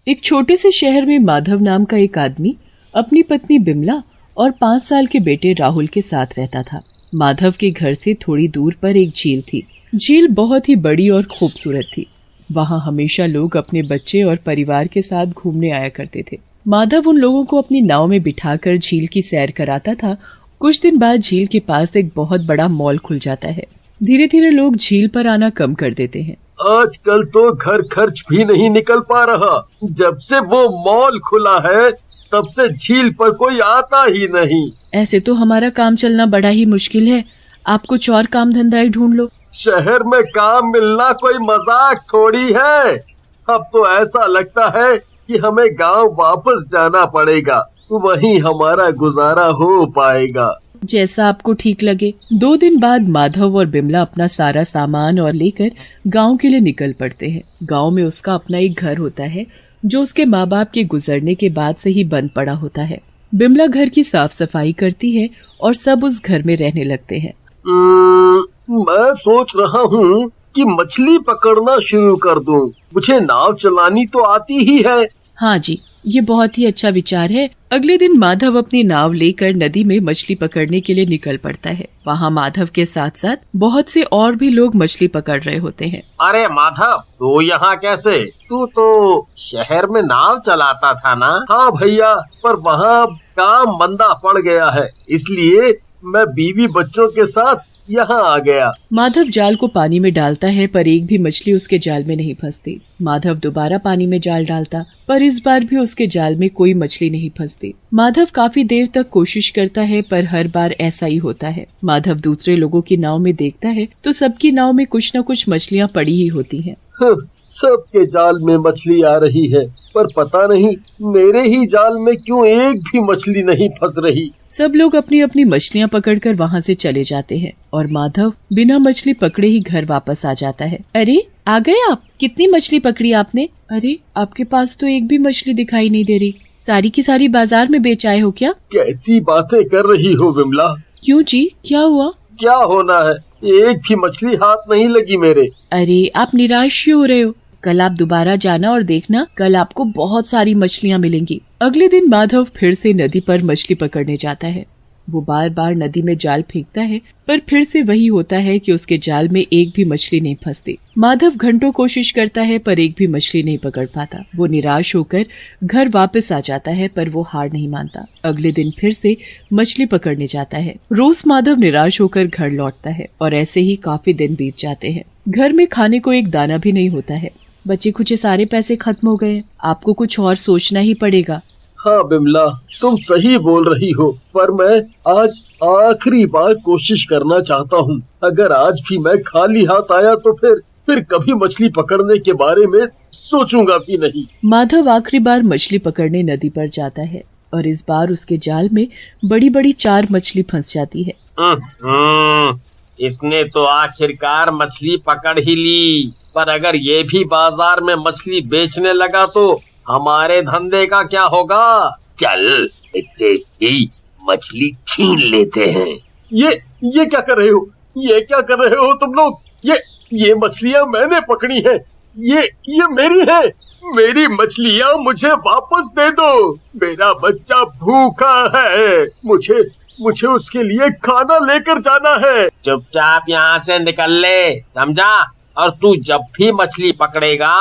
एक छोटे से शहर में माधव नाम का एक आदमी अपनी पत्नी बिमला और 5 साल के बेटे राहुल के साथ रहता था। माधव के घर से थोड़ी दूर पर एक झील थी। झील बहुत ही बड़ी और खूबसूरत थी। वहाँ हमेशा लोग अपने बच्चे और परिवार के साथ घूमने आया करते थे। माधव उन लोगों को अपनी नाव में बिठाकर झील की सैर कराता था। कुछ दिन बाद झील के पास एक बहुत बड़ा मॉल खुल जाता है। धीरे धीरे लोग झील पर आना कम कर देते हैं। आजकल तो घर खर्च भी नहीं निकल पा रहा। जब से वो मॉल खुला है तब से झील पर कोई आता ही नहीं। ऐसे तो हमारा काम चलना बड़ा ही मुश्किल है। आप कुछ और काम धंधा ही ढूंढ लो। शहर में काम मिलना कोई मजाक थोड़ी है। अब तो ऐसा लगता है कि हमें गांव वापस जाना पड़ेगा, वहीं हमारा गुजारा हो पाएगा। जैसा आपको ठीक लगे। 2 दिन बाद माधव और बिमला अपना सारा सामान और लेकर गांव के लिए निकल पड़ते हैं। गांव में उसका अपना एक घर होता है जो उसके माँ बाप के गुजरने के बाद से ही बंद पड़ा होता है। बिमला घर की साफ सफाई करती है और सब उस घर में रहने लगते हैं। मैं सोच रहा हूँ कि मछली पकड़ना शुरू कर दूं। मुझे नाव चलानी तो आती ही है। हाँ जी, ये बहुत ही अच्छा विचार है। अगले दिन माधव अपनी नाव लेकर नदी में मछली पकड़ने के लिए निकल पड़ता है। वहाँ माधव के साथ साथ बहुत से और भी लोग मछली पकड़ रहे होते हैं। अरे माधव, तू यहाँ कैसे? तू तो शहर में नाव चलाता था ना? हाँ भैया, पर वहाँ काम मंदा पड़ गया है, इसलिए मैं बीवी बच्चों के साथ यहाँ आ गया। माधव जाल को पानी में डालता है पर एक भी मछली उसके जाल में नहीं फंसती। माधव दोबारा पानी में जाल डालता पर इस बार भी उसके जाल में कोई मछली नहीं फंसती। माधव काफी देर तक कोशिश करता है पर हर बार ऐसा ही होता है। माधव दूसरे लोगों की नाव में देखता है तो सबकी नाव में कुछ न कुछ मछलियाँ पड़ी ही होती हैं। सबके जाल में मछली आ रही है, पर पता नहीं मेरे ही जाल में क्यों एक भी मछली नहीं फंस रही। सब लोग अपनी अपनी मछलियाँ पकड़कर वहाँ से चले जाते हैं और माधव बिना मछली पकड़े ही घर वापस आ जाता है। अरे आ गए आप? कितनी मछली पकड़ी आपने? अरे आपके पास तो एक भी मछली दिखाई नहीं दे रही। सारी की सारी बाजार में बेच आए हो क्या? कैसी बातें कर रही हो विमला? क्यों जी, क्या हुआ? क्या होना है, एक भी मछली हाथ नहीं लगी मेरे। अरे आप निराश क्यों हो रहे हो? कल आप दोबारा जाना और देखना, कल आपको बहुत सारी मछलियाँ मिलेंगी। अगले दिन माधव फिर से नदी पर मछली पकड़ने जाता है। वो बार बार नदी में जाल फेंकता है पर फिर से वही होता है कि उसके जाल में एक भी मछली नहीं फंसती। माधव घंटों कोशिश करता है पर एक भी मछली नहीं पकड़ पाता। वो निराश होकर घर वापस आ जाता है पर वो हार नहीं मानता। अगले दिन फिर से मछली पकड़ने जाता है। रोज माधव निराश होकर घर लौटता है और ऐसे ही काफी दिन बीत जाते हैं। घर में खाने को एक दाना भी नहीं होता है। बचे खुचे सारे पैसे खत्म हो गए। आपको कुछ और सोचना ही पड़ेगा। हाँ बिमला, तुम सही बोल रही हो, पर मैं आज आखिरी बार कोशिश करना चाहता हूँ। अगर आज भी मैं खाली हाथ आया तो फिर कभी मछली पकड़ने के बारे में सोचूंगा भी नहीं। माधव आखिरी बार मछली पकड़ने नदी पर जाता है और इस बार उसके जाल में बड़ी बड़ी 4 मछली फंस जाती है। इसने तो आखिरकार मछली पकड़ ही ली, पर अगर ये भी बाजार में मछली बेचने लगा तो हमारे धंधे का क्या होगा? चल, इससे इसकी मछली छीन लेते हैं। ये क्या कर रहे हो? ये क्या कर रहे हो तुम लोग? ये मछलियाँ मैंने पकड़ी हैं। ये मेरी है। मेरी मछलियाँ मुझे वापस दे दो। मेरा बच्चा भूखा है। मुझे उसके लिए खाना लेकर जाना है। चुपचाप यहाँ से निकल ले, समझा? और तू जब भी मछली पकड़ेगा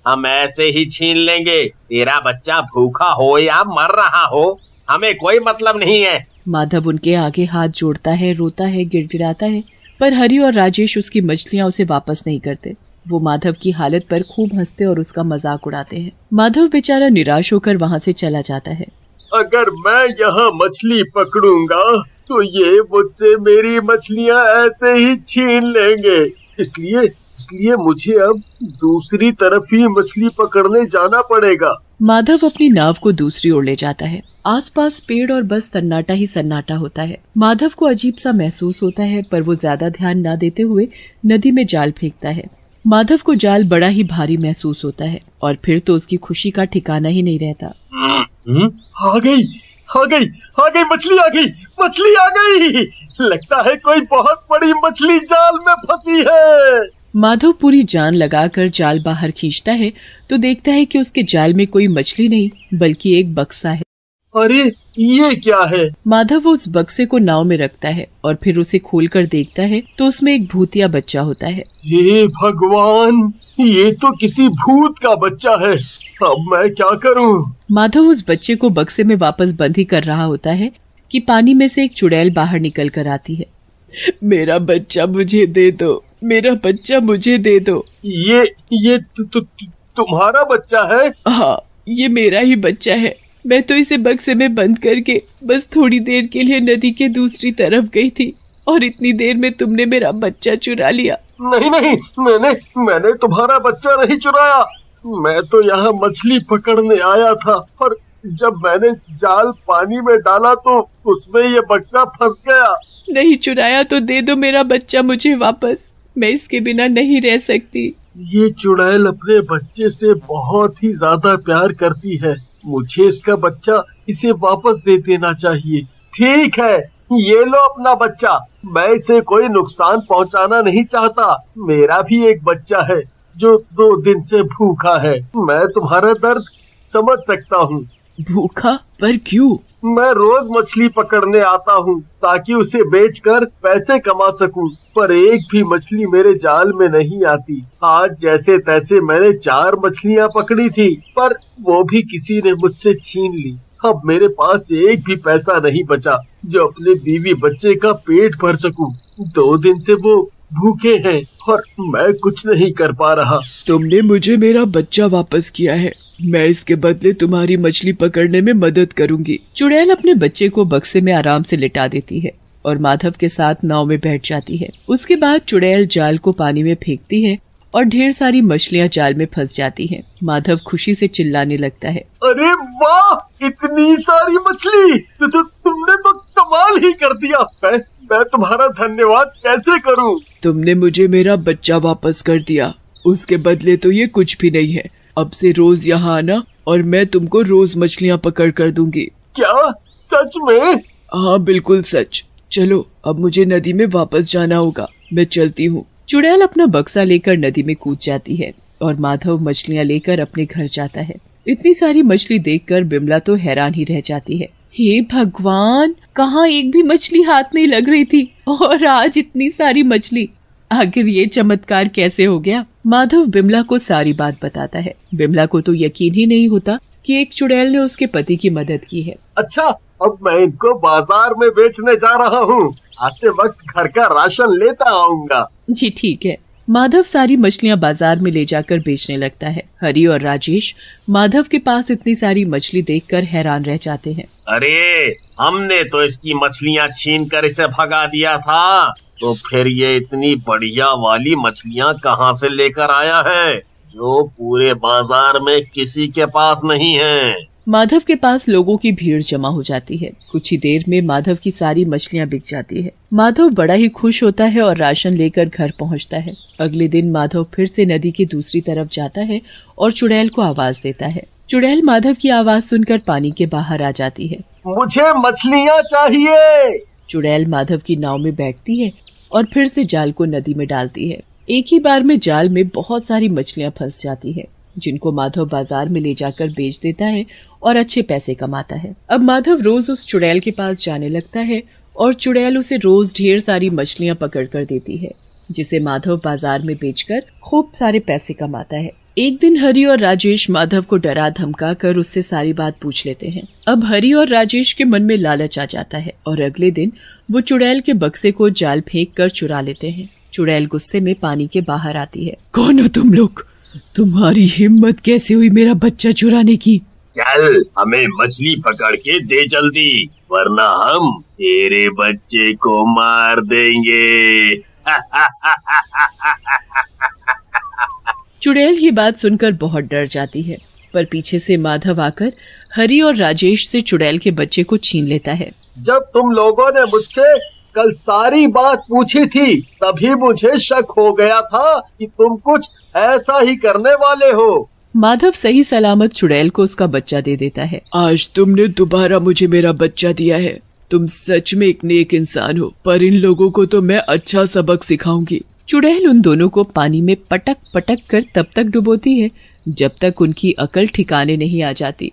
हम ऐसे ही छीन लेंगे। तेरा बच्चा भूखा हो या मर रहा हो, हमें कोई मतलब नहीं है। माधव उनके आगे हाथ जोड़ता है, रोता है, गिड़गिड़ाता है, पर हरि और राजेश उसकी मछलियाँ उसे वापस नहीं करते। वो माधव की हालत पर खूब हंसते और उसका मजाक उड़ाते हैं। माधव बेचारा निराश होकर वहाँ से चला जाता है। अगर मैं यहाँ मछली पकड़ूंगा तो ये मुझसे मेरी मछलियाँ ऐसे ही छीन लेंगे। इसलिए मुझे अब दूसरी तरफ ही मछली पकड़ने जाना पड़ेगा। माधव अपनी नाव को दूसरी ओर ले जाता है। आसपास पेड़ और बस सन्नाटा ही सन्नाटा होता है। माधव को अजीब सा महसूस होता है पर वो ज्यादा ध्यान न देते हुए नदी में जाल फेंकता है। माधव को जाल बड़ा ही भारी महसूस होता है और फिर तो उसकी खुशी का ठिकाना ही नहीं रहता। आ गई मछली आ गई। लगता है कोई बहुत बड़ी मछली जाल में फंसी है। माधव पूरी जान लगाकर जाल बाहर खींचता है तो देखता है कि उसके जाल में कोई मछली नहीं बल्कि एक बक्सा है। अरे ये क्या है? माधव उस बक्से को नाव में रखता है और फिर उसे खोलकर देखता है तो उसमें एक भूतिया बच्चा होता है। हे भगवान, ये तो किसी भूत का बच्चा है। अब मैं क्या करूं? माधव उस बच्चे को बक्से में वापस बंद ही कर रहा होता है कि पानी में से एक चुड़ैल बाहर निकल कर आती है। मेरा बच्चा मुझे दे दो, मेरा बच्चा मुझे दे दो। ये तुम्हारा बच्चा है? हाँ, ये मेरा ही बच्चा है। मैं तो इसे बक्से में बंद करके बस थोड़ी देर के लिए नदी के दूसरी तरफ गई थी और इतनी देर में तुमने मेरा बच्चा चुरा लिया। नहीं नहीं, मैंने तुम्हारा बच्चा नहीं चुराया। मैं तो यहाँ मछली पकड़ने आया था और जब मैंने जाल पानी में डाला तो उसमें ये बक्सा फंस गया। नहीं चुराया तो दे दो मेरा बच्चा मुझे वापस, मैं इसके बिना नहीं रह सकती। ये चुड़ैल अपने बच्चे से बहुत ही ज्यादा प्यार करती है। मुझे इसका बच्चा इसे वापस दे देना चाहिए। ठीक है, ये लो अपना बच्चा। मैं इसे कोई नुकसान पहुंचाना नहीं चाहता। मेरा भी एक बच्चा है जो 2 दिन से भूखा है। मैं तुम्हारा दर्द समझ सकता हूँ। भूखा? पर क्यों? मैं रोज मछली पकड़ने आता हूँ ताकि उसे बेचकर पैसे कमा सकूं, पर एक भी मछली मेरे जाल में नहीं आती। आज जैसे तैसे मैंने 4 मछलियाँ पकड़ी थी, पर वो भी किसी ने मुझसे छीन ली। अब मेरे पास एक भी पैसा नहीं बचा जो अपने बीवी बच्चे का पेट भर सकूं। 2 दिन से वो भूखे हैं और मैं कुछ नहीं कर पा रहा। तुमने मुझे मेरा बच्चा वापस किया है, मैं इसके बदले तुम्हारी मछली पकड़ने में मदद करूंगी। चुड़ैल अपने बच्चे को बक्से में आराम से लिटा देती है और माधव के साथ नाव में बैठ जाती है। उसके बाद चुड़ैल जाल को पानी में फेंकती है और ढेर सारी मछलियाँ जाल में फंस जाती हैं। माधव खुशी से चिल्लाने लगता है। अरे वाह, इतनी सारी मछली! तुमने तो कमाल ही कर दिया। मैं तुम्हारा धन्यवाद कैसे करूं? तुमने मुझे मेरा बच्चा वापस कर दिया, उसके बदले तो ये कुछ भी नहीं है। अब से रोज यहाँ आना और मैं तुमको रोज मछलियाँ पकड़ कर दूंगी। क्या सच में? हाँ बिल्कुल सच। चलो अब मुझे नदी में वापस जाना होगा, मैं चलती हूँ। चुड़ैल अपना बक्सा लेकर नदी में कूद जाती है और माधव मछलियाँ लेकर अपने घर जाता है। इतनी सारी मछली देखकर बिमला तो हैरान ही रह जाती है। हे भगवान, कहाँ एक भी मछली हाथ नहीं लग रही थी और आज इतनी सारी मछली। आखिर ये चमत्कार कैसे हो गया? माधव बिमला को सारी बात बताता है। बिमला को तो यकीन ही नहीं होता कि एक चुड़ैल ने उसके पति की मदद की है। अच्छा, अब मैं इनको बाजार में बेचने जा रहा हूँ। आते वक्त घर का राशन लेता आऊंगा। जी ठीक है। माधव सारी मछलियाँ बाजार में ले जाकर बेचने लगता है। हरी और राजेश माधव के पास इतनी सारी मछली देखकर हैरान रह जाते हैं। अरे, हमने तो इसकी मछलियाँ छीन कर इसे भगा दिया था, तो फिर ये इतनी बढ़िया वाली मछलियाँ कहाँ से लेकर आया है जो पूरे बाजार में किसी के पास नहीं है? माधव के पास लोगों की भीड़ जमा हो जाती है। कुछ ही देर में माधव की सारी मछलियाँ बिक जाती है। माधव बड़ा ही खुश होता है और राशन लेकर घर पहुँचता है। अगले दिन माधव फिर से नदी की दूसरी तरफ जाता है और चुड़ैल को आवाज देता है। चुड़ैल माधव की आवाज सुनकर पानी के बाहर आ जाती है। मुझे मछलियाँ चाहिए। चुड़ैल माधव की नाव में बैठती है और फिर से जाल को नदी में डालती है। एक ही बार में जाल में बहुत सारी मछलियाँ फंस जाती है, जिनको माधव बाजार में ले जाकर बेच देता है और अच्छे पैसे कमाता है। अब माधव रोज उस चुड़ैल के पास जाने लगता है और चुड़ैल उसे रोज ढेर सारी मछलियाँ पकड़ कर देती है, जिसे माधव बाजार में बेचकर खूब सारे पैसे कमाता है। एक दिन हरी और राजेश माधव को डरा धमका कर उससे सारी बात पूछ लेते हैं। अब हरी और राजेश के मन में लालच आ जाता है और अगले दिन वो चुड़ैल के बक्से को जाल फेंक कर चुरा लेते हैं। चुड़ैल गुस्से में पानी के बाहर आती है। कौन हो तुम लोग? तुम्हारी हिम्मत कैसे हुई मेरा बच्चा चुराने की? चल, हमें मछली पकड़ के दे जल्दी, वरना हम तेरे बच्चे को मार देंगे। चुड़ैल ये बात सुनकर बहुत डर जाती है, पर पीछे से माधव आकर हरी और राजेश से चुड़ैल के बच्चे को छीन लेता है। जब तुम लोगों ने मुझसे कल सारी बात पूछी थी, तभी मुझे शक हो गया था कि तुम कुछ ऐसा ही करने वाले हो। माधव सही सलामत चुड़ैल को उसका बच्चा दे देता है। आज तुमने दोबारा मुझे मेरा बच्चा दिया है। तुम सच में एक नेक इंसान हो, पर इन लोगों को तो मैं अच्छा सबक सिखाऊंगी। चुड़ैल उन दोनों को पानी में पटक पटक कर तब तक डुबोती है जब तक उनकी अकल ठिकाने नहीं आ जाती।